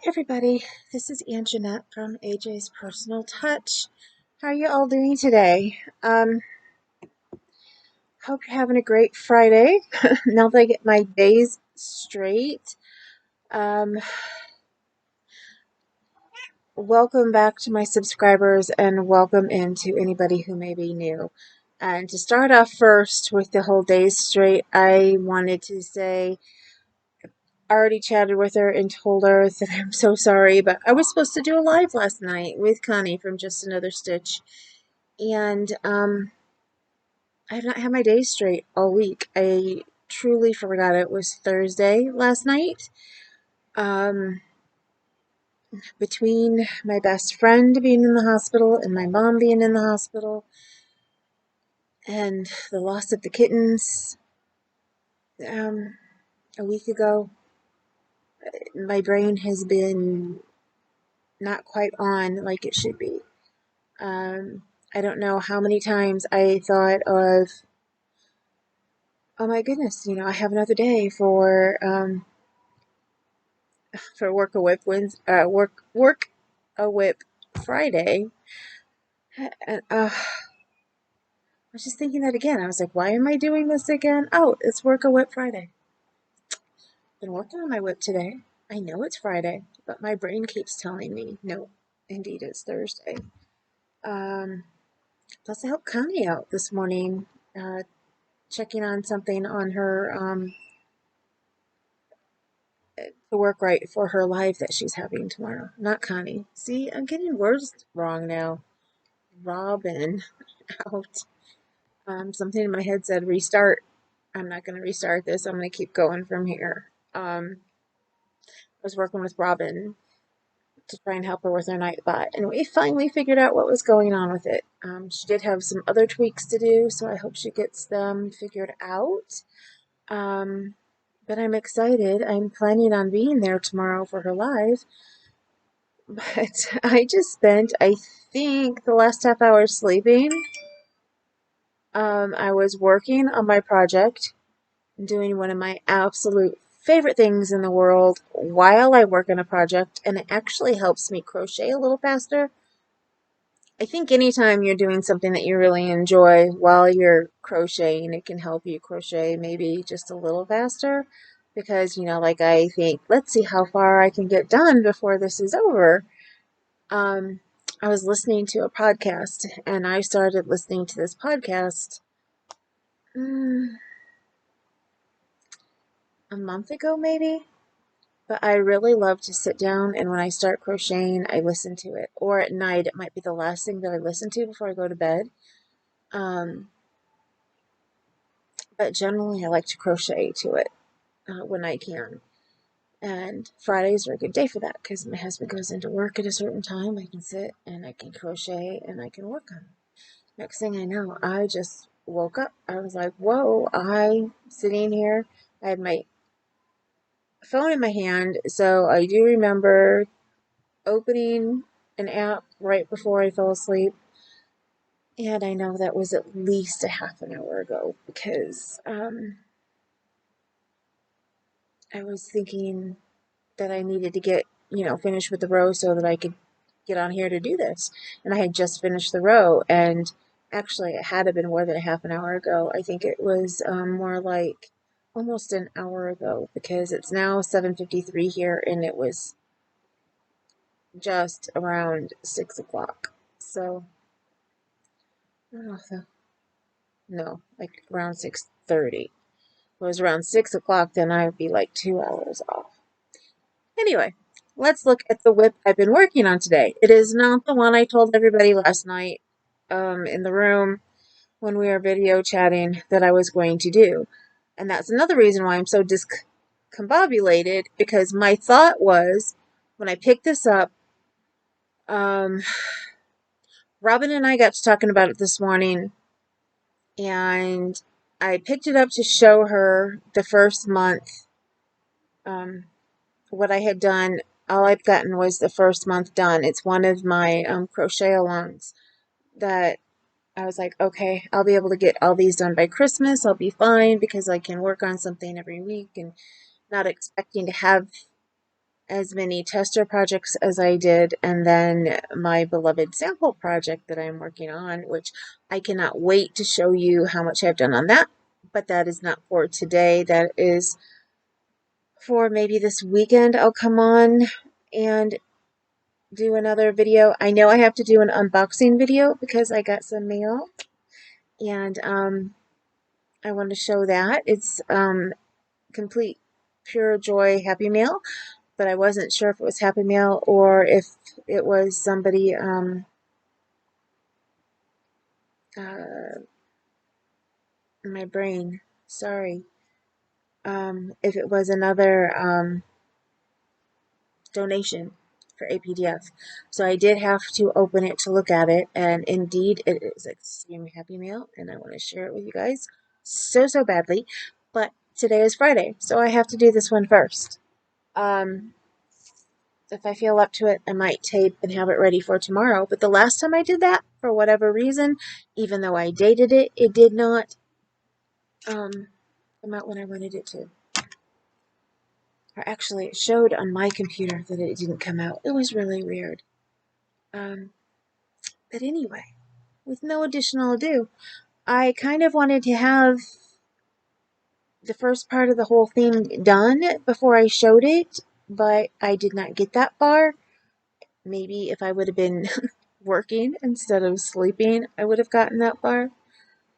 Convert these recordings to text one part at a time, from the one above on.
Everybody, this is Anjanette from AJ's Personal Touch. How are you all doing today? Hope you're having a great Friday. Now that I get my days straight, um, welcome back to my subscribers and welcome into anybody who may be new. And to start off first with the whole days straight, I wanted to say I already chatted with her and told her that I'm so sorry, but I was supposed to do a live last night with Connie from Just Another Stitch. And I have not had my days straight all week. I truly forgot it was Thursday last night. Um, between my best friend being in the hospital and my mom being in the hospital and the loss of the kittens um, a week ago, my brain has been not quite on like it should be. I don't know how many times I thought of, oh my goodness, I have another day for work a whip work a whip Friday, and I was just thinking that again. I was like, why am I doing this again? Oh, it's work a whip Friday. Been working on my whip today. I know it's Friday, but my brain keeps telling me no. Indeed, it's Thursday. Um, Plus, I helped Connie out this morning, checking on something on her to work right for her live that she's having tomorrow. Not Connie. See, I'm getting words wrong now. Robin out. Something in my head said restart. I'm not going to restart this. I'm going to keep going from here. I was working with Robin to try and help her with her nightbot, and we finally figured out what was going on with it. She did have some other tweaks to do, so I hope she gets them figured out. But I'm excited. I'm planning on being there tomorrow for her live. But I just spent, I think, the last half hour sleeping. I was working on my project, doing one of my absolute favorite things in the world while I work on a project, and it actually helps me crochet a little faster. I think anytime you're doing something that you really enjoy while you're crocheting, it can help you crochet maybe just a little faster. Because, like I think, let's see how far I can get done before this is over. Um, I was listening to a podcast, and I started listening to this podcast mm, a month ago, maybe. But I really love to sit down, and when I start crocheting, I listen to it. Or at night, it might be the last thing that I listen to before I go to bed. Um, but generally, I like to crochet to it when I can. And Fridays are a good day for that because my husband goes into work at a certain time. I can sit and I can crochet and I can work on it. Next thing I know, I just woke up. I was like, whoa, I'm sitting here. I had my phone in my hand, so I do remember opening an app right before I fell asleep. And I know that was at least a half an hour ago because I was thinking that I needed to get, finished with the row so that I could get on here to do this. And I had just finished the row, and actually it had been more than a half an hour ago. I think it was more like almost an hour ago because it's now 7:53 here, and it was just around 6 o'clock. So I don't know if no, like around 6:30. If it was around 6 o'clock, then I would be like 2 hours off. Anyway, let's look at the whip I've been working on today. It is not the one I told everybody last night in the room when we were video chatting that I was going to do. And that's another reason why I'm so discombobulated, because my thought was when I picked this up, um, Robin and I got to talking about it this morning, and I picked it up to show her the first month. What I had done, all I've gotten was the first month done. It's one of my crochet alongs that I was like, okay, I'll be able to get all these done by Christmas. I'll be fine because I can work on something every week and not expecting to have as many tester projects as I did, and then my beloved sample project that I'm working on, which I cannot wait to show you how much I've done on that. But that is not for today. That is for maybe this weekend. I'll come on and do another video. I know I have to do an unboxing video because I got some mail, and I want to show that. It's complete pure joy happy mail, but I wasn't sure if it was happy mail or if it was somebody my brain, sorry, if it was another donation for APDF. So I did have to open it to look at it, and indeed it is extreme happy mail, and I want to share it with you guys so badly. But today is Friday, so I have to do this one first. If I feel up to it, I might tape and have it ready for tomorrow. But the last time I did that, for whatever reason, even though I dated it, it did not come out when I wanted it to. Or actually, it showed on my computer that it didn't come out. It was really weird. But anyway, with no additional ado, I kind of wanted to have the first part of the whole thing done before I showed it, but I did not get that far. Maybe if I would have been working instead of sleeping, I would have gotten that far.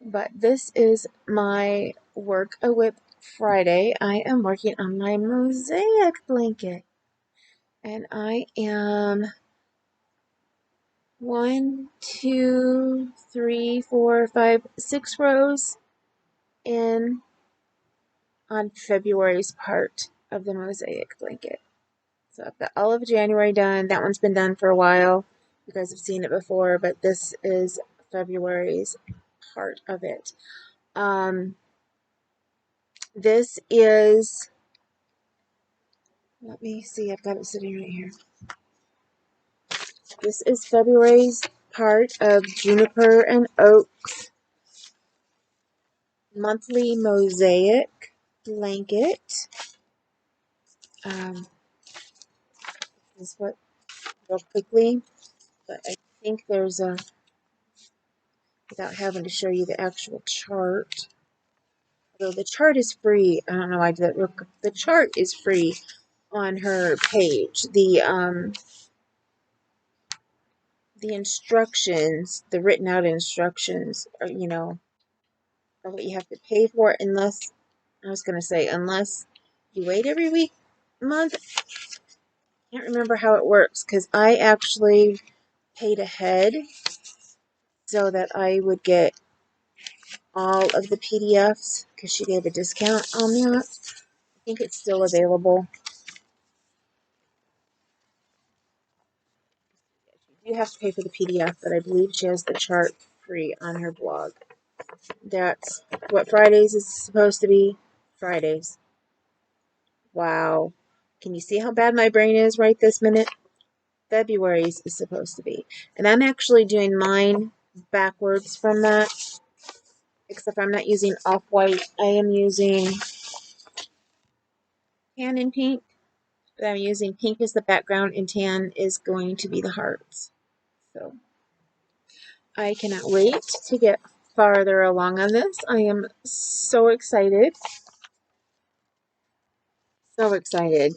But this is my work a WIP Friday. I am working on my mosaic blanket. And I am 6 rows in on February's part of the mosaic blanket. So I've got all of January done. That one's been done for a while. You guys have seen it before, but this is February's part of it. This is, let me see, I've got it sitting right here. This is February's part of Juniper and Oak monthly mosaic blanket. This is what, real quickly, but I think there's a, without having to show you the actual chart, although the chart is free. I don't know why I did that. The chart is free on her page. The instructions, the written out instructions are, are what you have to pay for, unless, I was going to say, unless you wait every month. I can't remember how it works, because I actually paid ahead so that I would get all of the PDFs, because she gave a discount on that. I think it's still available. You have to pay for the PDF, but I believe she has the chart free on her blog. That's what Fridays is supposed to be. Fridays. Wow. Can you see how bad my brain is right this minute? February's is supposed to be. And I'm actually doing mine backwards from that. Except I'm not using off-white. I am using tan and pink. But I'm using pink as the background, and tan is going to be the hearts. So I cannot wait to get farther along on this. I am so excited. So excited.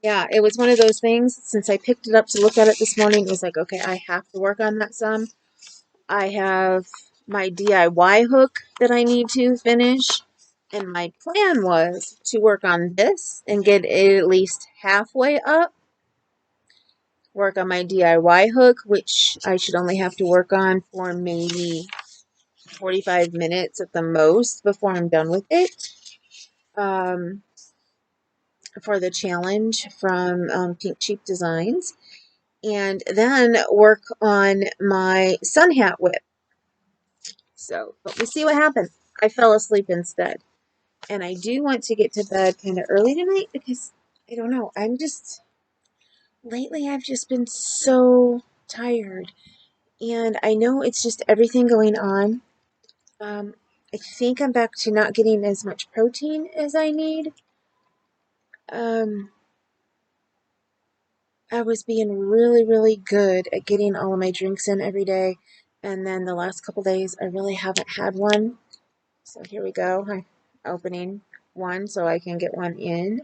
Yeah, it was one of those things, since I picked it up to look at it this morning, it was like, okay, I have to work on that some. I have my DIY hook that I need to finish, and my plan was to work on this and get it at least halfway up. Work on my DIY hook, which I should only have to work on for maybe 45 minutes at the most before I'm done with it. For the challenge from Pink Cheap Designs. And then work on my sun hat whip. So, but we'll see what happens. I fell asleep instead. And I do want to get to bed kind of early tonight because, I don't know, lately I've just been so tired. And I know it's just everything going on. I think I'm back to not getting as much protein as I need. I was being really, really good at getting all of my drinks in every day. And then the last couple days, I really haven't had one. So here we go. I'm opening one so I can get one in.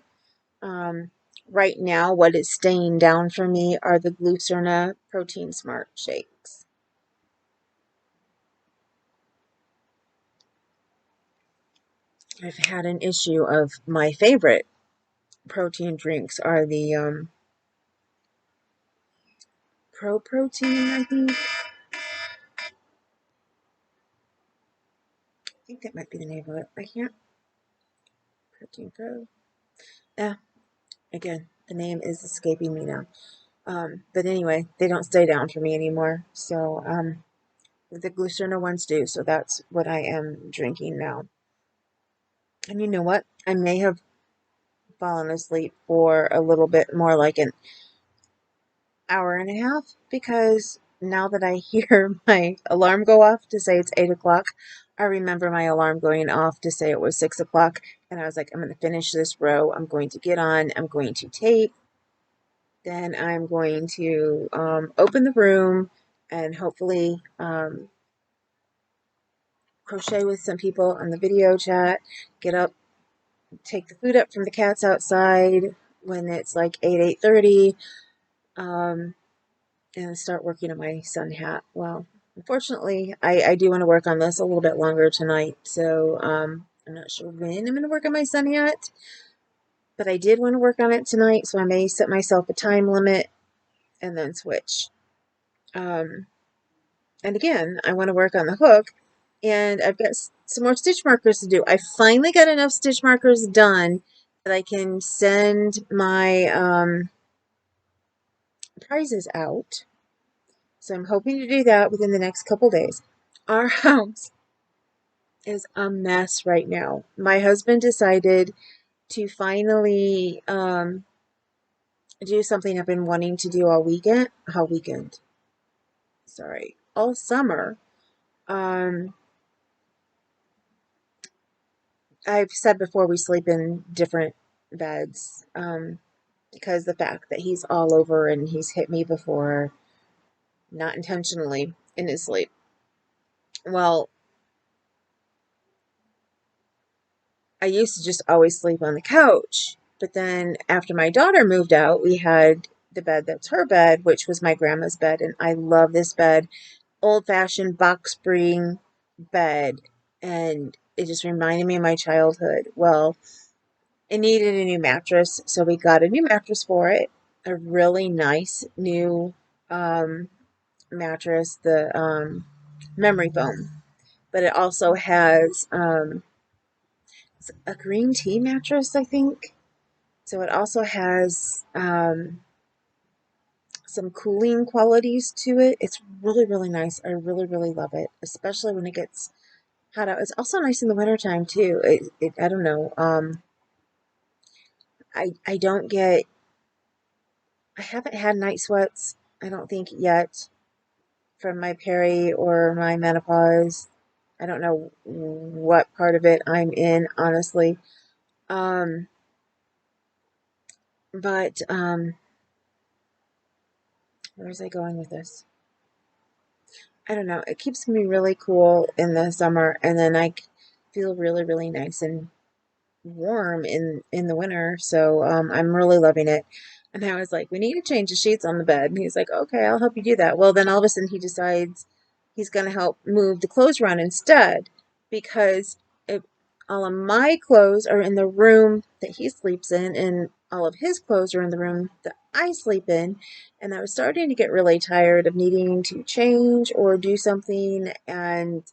Um, right now, what is staying down for me are the Glucerna Protein Smart shakes. I've had an issue of my favorite protein drinks are the Pro Protein, I think. I think that might be the name of it. I can't. Protein Pro. Yeah, again, the name is escaping me now. But anyway, they don't stay down for me anymore. So the Glucerna ones do. So that's what I am drinking now. And you know what? I may have fallen asleep for a little bit more, like an hour and a half, because now that I hear my alarm go off to say it's 8 o'clock, I remember my alarm going off to say it was 6 o'clock. And I was like, I'm going to finish this row. I'm going to get on. I'm going to tape. Then I'm going to open the room and hopefully crochet with some people on the video chat, get up, take the food up from the cats outside when it's like 8:30, um, and start working on my sun hat. Well, unfortunately, I do want to work on this a little bit longer tonight, so I'm not sure when I'm going to work on my sun hat, but I did want to work on it tonight, so I may set myself a time limit and then switch. Um, and again, I want to work on the hook, and I've got some more stitch markers to do. I finally got enough stitch markers done that I can send my prizes out. So I'm hoping to do that within the next couple days. Our house is a mess right now. My husband decided to finally do something I've been wanting to do all summer. Um, I've said before we sleep in different beds because the fact that he's all over and he's hit me before, not intentionally, in his sleep. Well, I used to just always sleep on the couch, but then after my daughter moved out, we had the bed that's her bed, which was my grandma's bed, and I love this bed. Old-fashioned box spring bed, and it just reminded me of my childhood. Well, it needed a new mattress, so we got a new mattress for it. A really nice new um, mattress, the memory foam, but it also has a green tea mattress, I think. So it also has some cooling qualities to it. It's really, really nice. I really, really love it, especially when it gets hot out. It's also nice in the wintertime too. I don't know. I don't get, I haven't had night sweats, I don't think yet, from my peri or my menopause. I don't know what part of it I'm in, honestly. Um, but where was I going with this? I don't know. It keeps me really cool in the summer, and then I feel really, really nice and warm in the winter. So I'm really loving it. And I was like, we need to change the sheets on the bed. And he's like, okay, I'll help you do that. Well, then all of a sudden he decides he's going to help move the clothes around instead, because it, all of my clothes are in the room that he sleeps in, and all of his clothes are in the room that I sleep in. And I was starting to get really tired of needing to change or do something, and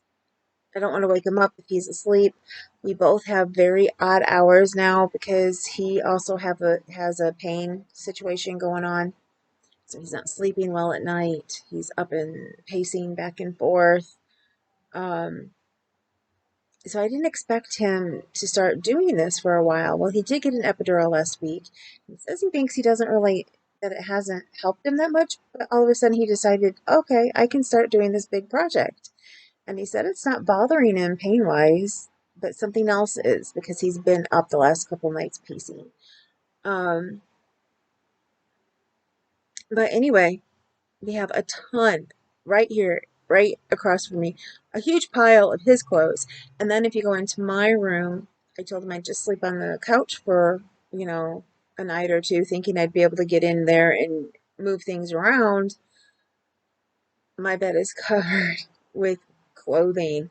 I don't want to wake him up if he's asleep. We both have very odd hours now because he also has a pain situation going on. So he's not sleeping well at night. He's up and pacing back and forth. Um, so I didn't expect him to start doing this for a while. Well, he did get an epidural last week. He says he thinks he doesn't really, that it hasn't helped him that much, but all of a sudden he decided, okay, I can start doing this big project. And he said it's not bothering him pain wise, but something else is, because he's been up the last couple nights piecing. Um, But anyway, we have a ton right here, right across from me, a huge pile of his clothes. And then if you go into my room, I told him I'd just sleep on the couch for, you know, a night or two, thinking I'd be able to get in there and move things around. My bed is covered with clothing.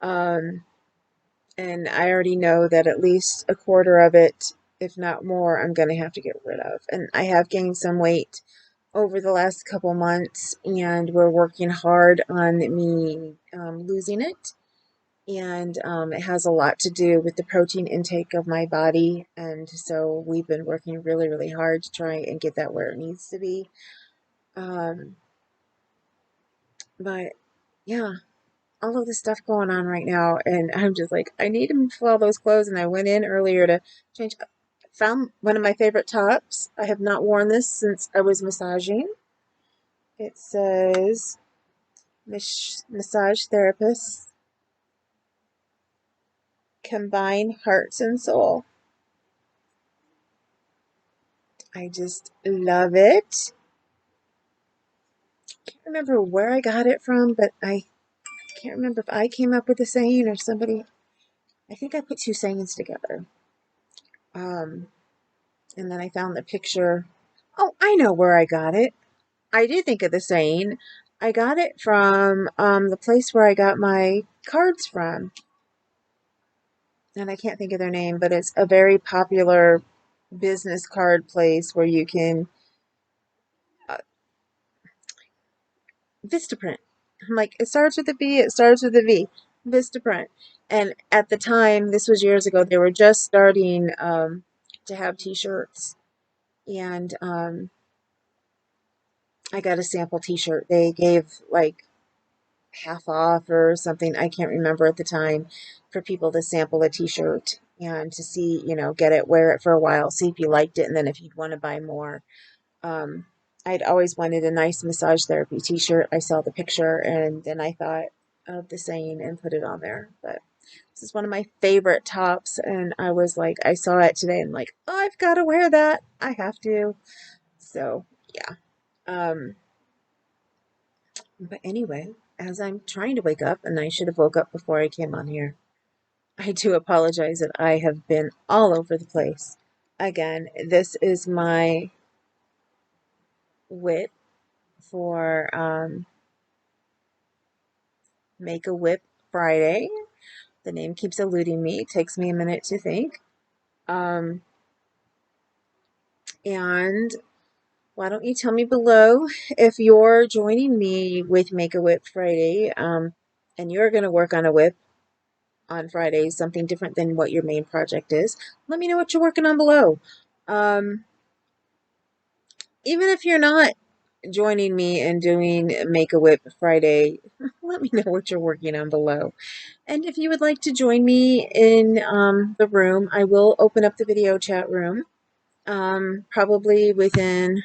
Um, and I already know that at least a quarter of it, if not more, I'm going to have to get rid of. And I have gained some weight over the last couple months, and we're working hard on me losing it. And it has a lot to do with the protein intake of my body. And so we've been working really, really hard to try and get that where it needs to be. Um, but yeah, all of this stuff going on right now, and I'm just like, I need to move all those clothes. And I went in earlier to change. Found one of my favorite tops. I have not worn this since I was massaging. It says massage therapists combine hearts and soul. I just love it. Can't remember where I got it from, but I can't remember if I came up with the saying or somebody. I think I put two sayings together. Um, and then I found the picture. Oh, I know where I got it. I did think of the saying. I got it from the place where I got my cards from. And I can't think of their name, but it's a very popular business card place where you can uh, Vistaprint. I'm like, it starts with a B, it starts with a V. Vistaprint. And at the time, this was years ago, they were just starting to have t-shirts. And I got a sample t-shirt. They gave like half off or something. I can't remember at the time, for people to sample a t-shirt and to see, you know, get it, wear it for a while, see if you liked it, and then if you'd want to buy more. Um, I'd always wanted a nice massage therapy t-shirt. I saw the picture and then I thought of the saying and put it on there. But this is one of my favorite tops, and I was like, I saw it today and like, oh, I've got to wear that. I have to. So yeah. Um, but anyway, as I'm trying to wake up, and I should have woke up before I came on here, I do apologize that I have been all over the place. Again, this is my WIP for Make a WIP Friday. The name keeps eluding me. It takes me a minute to think. Um, and why don't you tell me below if you're joining me with Make a WIP Friday, and you're going to work on a WIP on Fridays, something different than what your main project is. Let me know what you're working on below. Um, Even if you're not joining me and doing Make a WIP Friday, let me know what you're working on below. And if you would like to join me in the room, I will open up the video chat room probably within,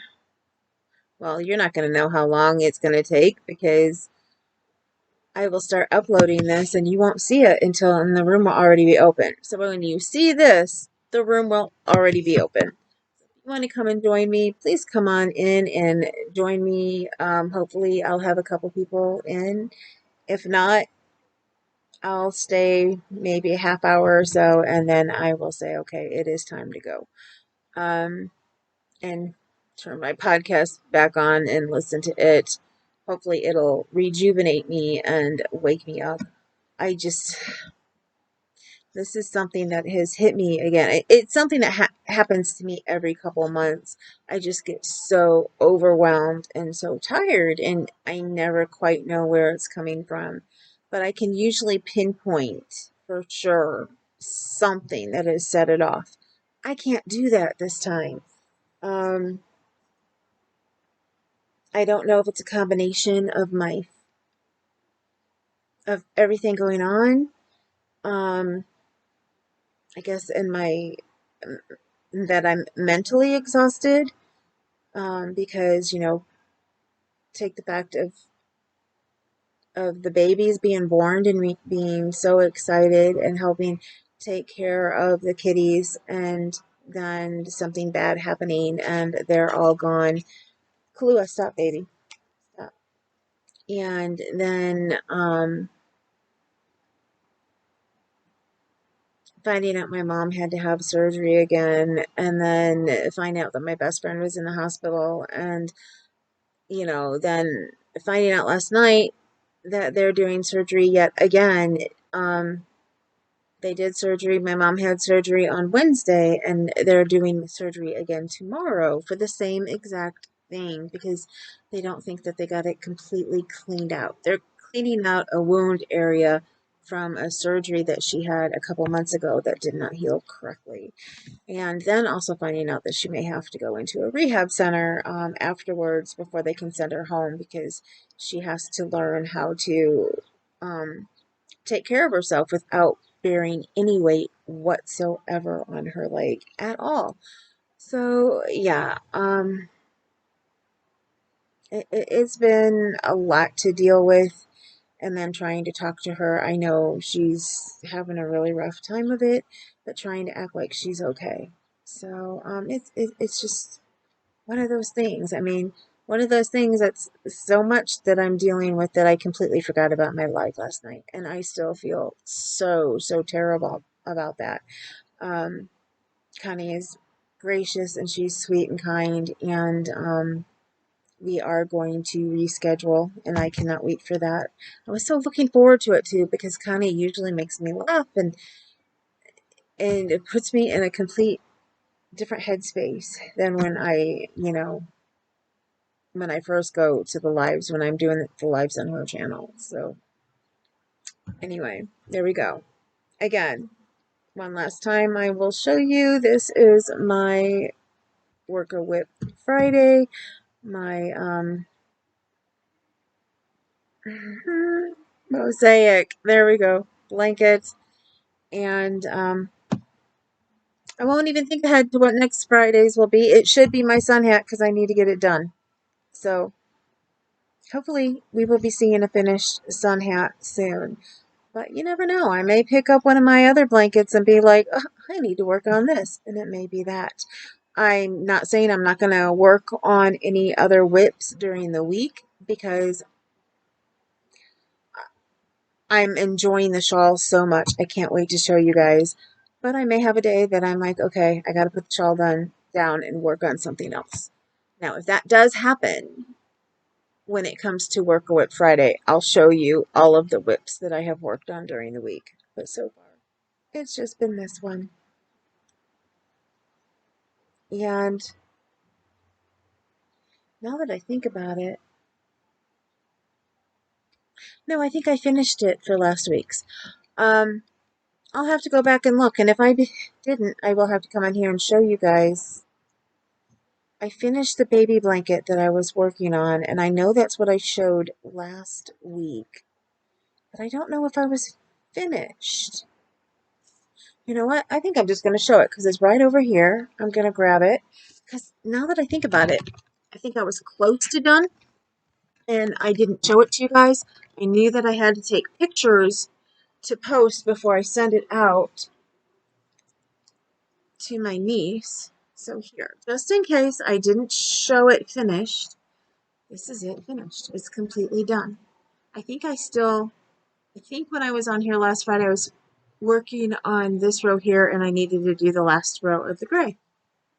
well, you're not going to know how long it's going to take because I will start uploading this and you won't see it until the room will already be open. So when you see this, the room will already be open. If you want to come and join me, please come on in and join me. Hopefully I'll have a couple people in. If not, I'll stay maybe a half hour or so, and then I will say, okay, it is time to go. And turn my podcast back on and listen to it. Hopefully, it'll rejuvenate me and wake me up. I just, this is something that has hit me again. It's something that happens to me every couple of months. I just get so overwhelmed and so tired, and I never quite know where it's coming from. But I can usually pinpoint for sure something that has set it off. I can't do that this time. Um, I don't know if it's a combination of everything going on. Um, I guess in my that I'm mentally exhausted, because, you know, take the fact of the babies being born and me being so excited and helping take care of the kitties, and then something bad happening and they're all gone Kahlua, stop, baby. Stop. And then finding out my mom had to have surgery again, and then finding out that my best friend was in the hospital, and then finding out last night that they're doing surgery yet again. They did surgery. My mom had surgery on Wednesday, and they're doing surgery again tomorrow for the same exact thing because they don't think that they got it completely cleaned out. They're cleaning out a wound area from a surgery that she had a couple months ago that did not heal correctly. And then also finding out that she may have to go into a rehab center afterwards before they can send her home because she has to learn how to um, take care of herself without bearing any weight whatsoever on her leg at all. So yeah, it's been a lot to deal with, and then trying to talk to her. I know she's having a really rough time of it, but trying to act like she's okay. So it's just one of those things. I mean, one of those things that's so much that I'm dealing with that I completely forgot about my life last night. And I still feel so terrible about that. Um, Connie is gracious and she's sweet and kind. And we are going to reschedule. And I cannot wait for that. I was so looking forward to it too because Connie usually makes me laugh and it puts me in a complete different headspace than when I first go to the lives, when I'm doing the lives on her channel. So anyway, there we go. Again, one last time I will show you. This is my Worker WIP Friday. My mosaic. There we go. Blankets. And I won't even think ahead to what next Fridays will be. It should be my sun hat because I need to get it done. So hopefully we will be seeing a finished sun hat soon. But you never know. I may pick up one of my other blankets and be like, oh, I need to work on this. And it may be that. I'm not saying I'm not going to work on any other whips during the week because I'm enjoying the shawl so much. I can't wait to show you guys. But I may have a day that I'm like, okay, I got to put the shawl down and work on something else. Now, if that does happen, when it comes to Work a Whip Friday, I'll show you all of the whips that I have worked on during the week. But so far, it's just been this one. And now that I think about it, no, I think I finished it for last week's. Um, I'll have to go back and look. And if I didn't, I will have to come in here and show you guys. I finished the baby blanket that I was working on, and I know that's what I showed last week. But I don't know if I was finished. You know what? I think I'm just going to show it because it's right over here. I'm going to grab it because now that I think about it, I think I was close to done and I didn't show it to you guys. I knew that I had to take pictures to post before I send it out to my niece. So here, just in case I didn't show it finished, this is it finished. It's completely done. I think when I was on here last Friday, I was working on this row here and I needed to do the last row of the gray.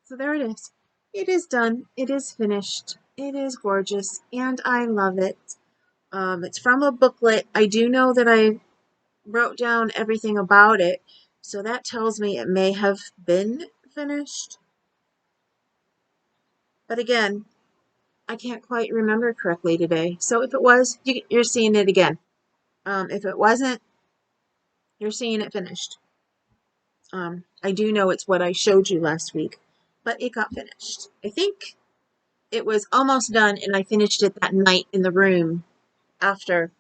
So there it is. It is done. It is finished. It is gorgeous and I love it. It's from a booklet. I do know that I wrote down everything about it. So that tells me it may have been finished. But again, I can't quite remember correctly today. So if it was, you're seeing it again. If it wasn't, you're seeing it finished. I do know it's what I showed you last week, but it got finished. I think it was almost done, and I finished it that night in the room after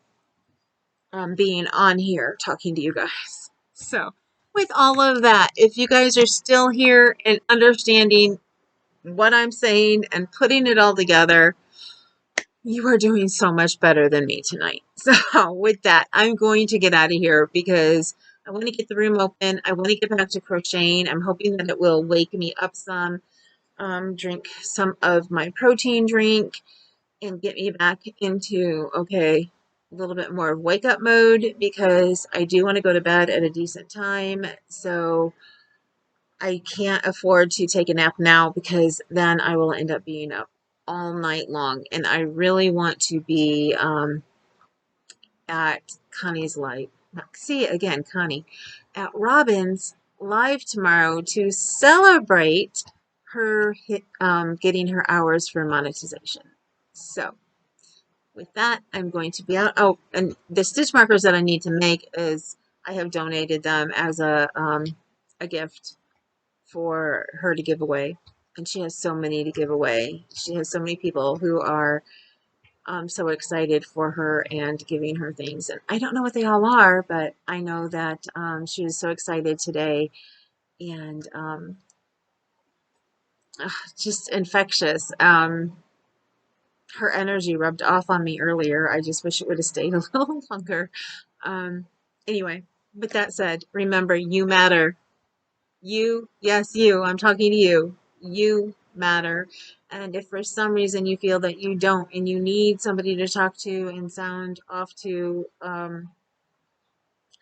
being on here talking to you guys. So, with all of that, if you guys are still here and understanding what I'm saying and putting it all together, you are doing so much better than me tonight. So, with that, I'm going to get out of here because I want to get the room open. I want to get back to crocheting. I'm hoping that it will wake me up some. drink some of my protein drink and get me back into, okay, a little bit more of wake up mode, because I do want to go to bed at a decent time. So I can't afford to take a nap now, because then I will end up being up all night long. And I really want to be at Connie's live. See, again, Connie, at Robin's live tomorrow to celebrate her getting her hours for monetization. So with that, I'm going to be out. Oh, and the stitch markers that I need to make is I have donated them as a gift for her to give away. And she has so many to give away. She has so many people who are so excited for her and giving her things. And I don't know what they all are, but I know that she was so excited today, and just infectious. Her energy rubbed off on me earlier. I just wish it would have stayed a little longer. Um, anyway, with that said, remember, you matter. You, yes, you, I'm talking to you. You matter. And if for some reason you feel that you don't and you need somebody to talk to and sound off to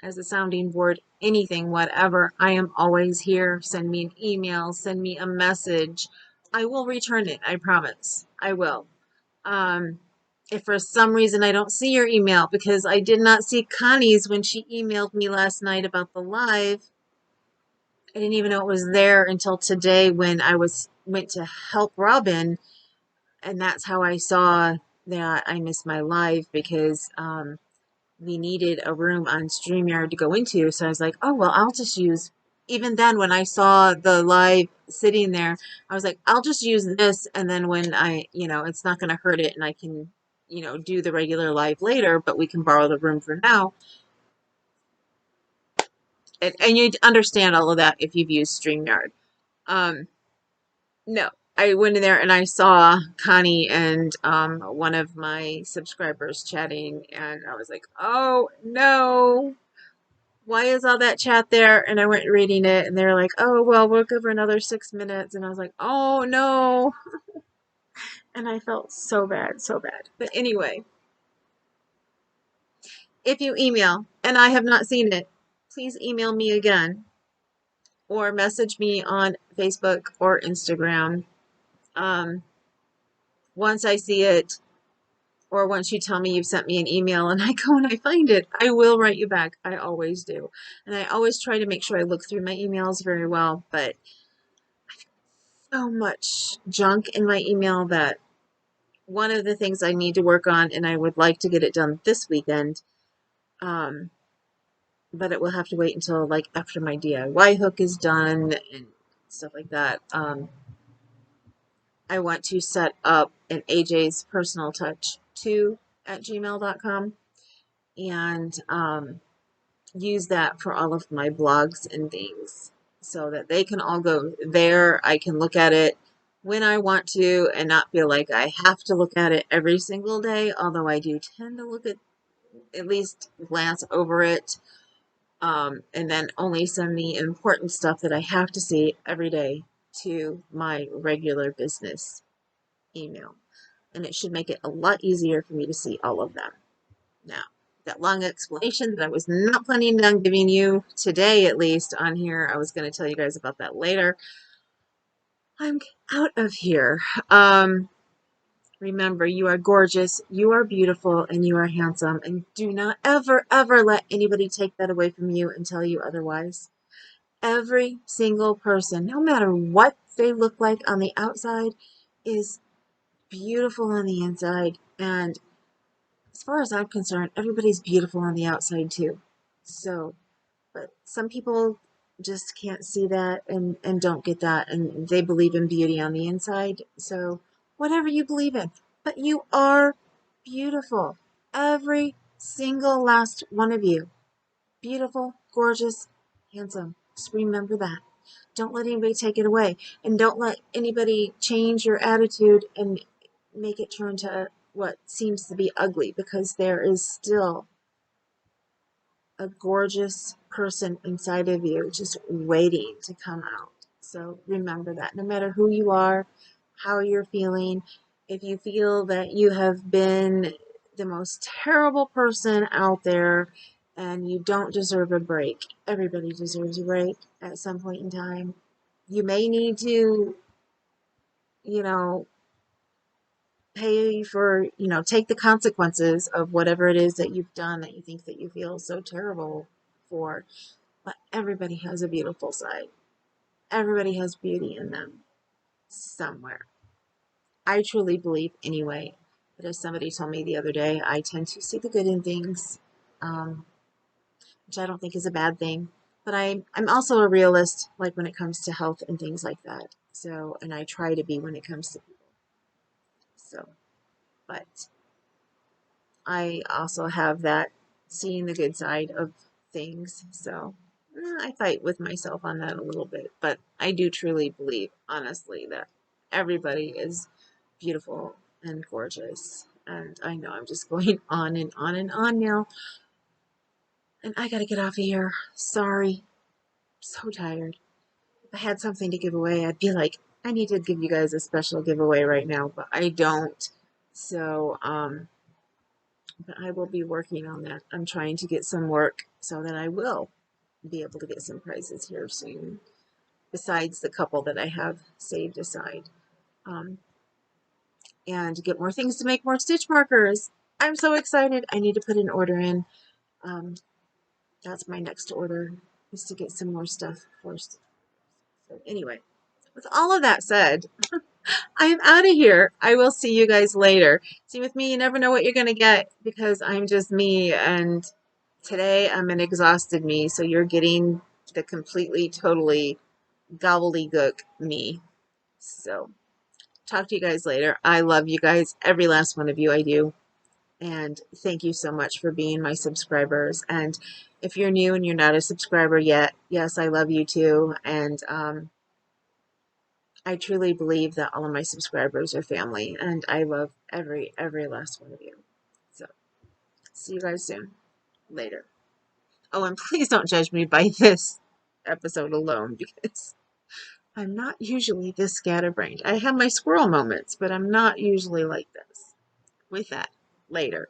as a sounding board, anything, whatever, I am always here. Send me an email, send me a message. I will return it. I promise. I will. Um, if for some reason I don't see your email, because I did not see Connie's when she emailed me last night about the live, I didn't even know it was there until today when I went to help Robin, and that's how I saw that I missed my live, because we needed a room on StreamYard to go into. So I was like, oh, well, I'll just use, even then when I saw the live sitting there, I was like, I'll just use this. And then when it's not going to hurt it, and I can, do the regular live later, but we can borrow the room for now. And you understand all of that if you've used StreamYard. No, I went in there and I saw Connie and one of my subscribers chatting, and I was like, oh no, why is all that chat there? And I went reading it, and they're like, oh, well, we'll give her another 6 minutes. And I was like, oh no. And I felt so bad, so bad. But anyway, if you email and I have not seen it, please email me again or message me on Facebook or Instagram. Once I see it, or once you tell me you've sent me an email and I go and I find it, I will write you back. I always do. And I always try to make sure I look through my emails very well, but so much junk in my email that one of the things I need to work on, and I would like to get it done this weekend, but it will have to wait until like after my DIY hook is done and stuff like that. I want to set up an AJ's personal touch 2 at gmail.com, and use that for all of my blogs and things, so that they can all go there. I can look at it when I want to and not feel like I have to look at it every single day, although I do tend to look at least glance over it, and then only send the important stuff that I have to see every day to my regular business email. And it should make it a lot easier for me to see all of them. Now, that long explanation that I was not planning on giving you today, at least on here, I was going to tell you guys about that later. I'm out of here. Remember, you are gorgeous, you are beautiful, and you are handsome, and do not ever, ever let anybody take that away from you and tell you otherwise. Every single person, no matter what they look like on the outside, is beautiful on the inside, and as far as I'm concerned, everybody's beautiful on the outside too. So, but some people just can't see that and don't get that, and they believe in beauty on the inside. So, whatever you believe in, but you are beautiful. Every single last one of you. Beautiful, gorgeous, handsome. Just remember that. Don't let anybody take it away, and don't let anybody change your attitude and make it turn to what seems to be ugly, because there is still a gorgeous person inside of you just waiting to come out. So remember that no matter who you are, how you're feeling, if you feel that you have been the most terrible person out there and you don't deserve a break, everybody deserves a break at some point in time. You may need to, you know, pay for, take the consequences of whatever it is that you've done that you think that you feel so terrible for. But everybody has a beautiful side. Everybody has beauty in them somewhere. I truly believe, anyway, that as somebody told me the other day, I tend to see the good in things, um, which I don't think is a bad thing. But I'm also a realist, like when it comes to health and things like that. So, and I try to be when it comes to people. So, but I also have that seeing the good side of things. So I fight with myself on that a little bit. But I do truly believe, honestly, that everybody is beautiful and gorgeous. And I know I'm just going on and on and on now. And I got to get off of here. Sorry. I'm so tired. If I had something to give away, I'd be like, I need to give you guys a special giveaway right now, but I don't. So, but I will be working on that. I'm trying to get some work so that I will be able to get some prizes here soon, besides the couple that I have saved aside. Um, and get more things to make more stitch markers. I'm so excited. I need to put an order in. Um, that's my next order, is to get some more stuff first. So anyway, with all of that said, I am out of here. I will see you guys later. See, with me, you never know what you're going to get because I'm just me. And today I'm an exhausted me. So you're getting the completely, totally gobbledygook me. So talk to you guys later. I love you guys. Every last one of you I do. And thank you so much for being my subscribers. And if you're new and you're not a subscriber yet, yes, I love you too. And I truly believe that all of my subscribers are family, and I love every last one of you. So see you guys soon. Later. Oh, and please don't judge me by this episode alone because I'm not usually this scatterbrained. I have my squirrel moments, but I'm not usually like this. With that, later.